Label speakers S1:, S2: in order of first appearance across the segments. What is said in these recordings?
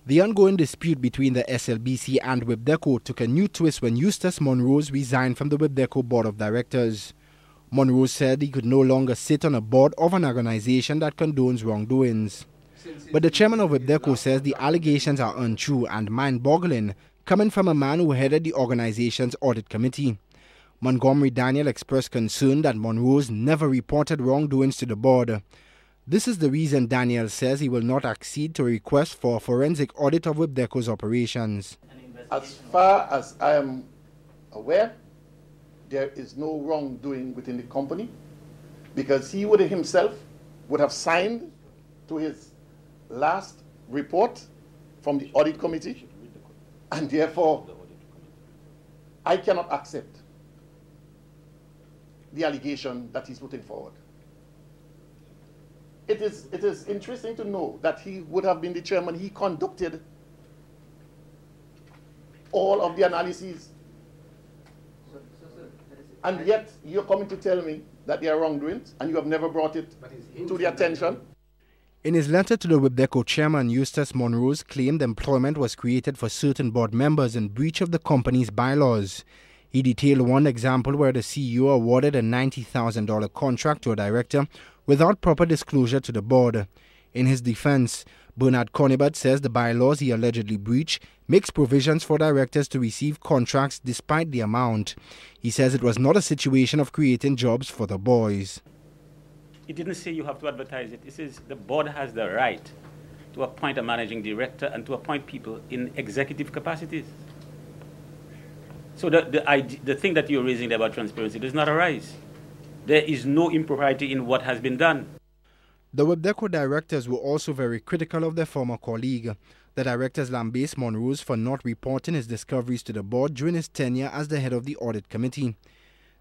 S1: The ongoing dispute between the SLBC and WIBDECO took a new twist when Eustace Monrose resigned from the WIBDECO Board of Directors. Monrose said he could no longer sit on a board of an organization that condones wrongdoings. But the chairman of WIBDECO says the allegations are untrue and mind-boggling, coming from a man who headed the organization's audit committee. Montgomery Daniel expressed concern that Monrose never reported wrongdoings to the board. This is the reason Daniel says he will not accede to a request for a forensic audit of WIBDECO's operations.
S2: As far as I am aware, there is no wrongdoing within the company, because he would himself would have signed to his last report from the audit committee, and therefore I cannot accept the allegation that he's putting forward. It is interesting to know that he would have been the chairman. He conducted all of the analyses. And yet you're coming to tell me that there are wrongdoings and you have never brought it to the attention.
S1: In his letter to the WIBDECO chairman, Eustace Monrose claimed employment was created for certain board members in breach of the company's bylaws. He detailed one example where the CEO awarded a $90,000 contract to a director without proper disclosure to the board. In his defense, Bernard Conibert says the bylaws he allegedly breached makes provisions for directors to receive contracts despite the amount. He says it was not a situation of creating jobs for the boys.
S3: It didn't say you have to advertise it. It says the board has the right to appoint a managing director and to appoint people in executive capacities. So the thing that you're raising there about transparency does not arise. There is no impropriety in what has been done.
S1: The WIBDECO directors were also very critical of their former colleague. The directors lambasted Monrose for not reporting his discoveries to the board during his tenure as the head of the audit committee.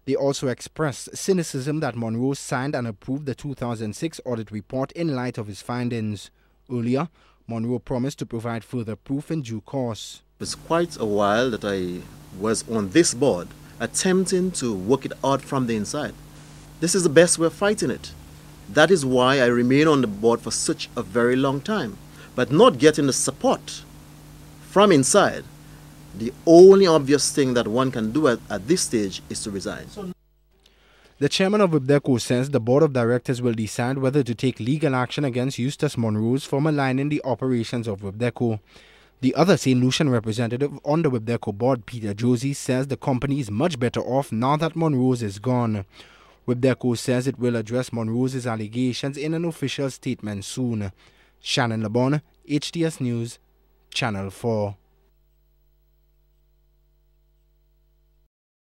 S1: They also expressed cynicism that Monrose signed and approved the 2006 audit report in light of his findings. Earlier, Monrose promised to provide further proof in due course.
S4: It's quite a while that I was on this board attempting to work it out from the inside. This is the best way of fighting it. That is why I remain on the board for such a very long time. But not getting the support from inside, the only obvious thing that one can do at this stage is to resign.
S1: The chairman of WIBDECO says the board of directors will decide whether to take legal action against Eustace Monrose for maligning the operations of WIBDECO. The other St. Lucian representative on the WIBDECO board, Peter Josie, says the company is much better off now that Monrose is gone. WIBDECO says it will address Monrose's allegations in an official statement soon. Shannon Lebon, HTS News, Channel 4.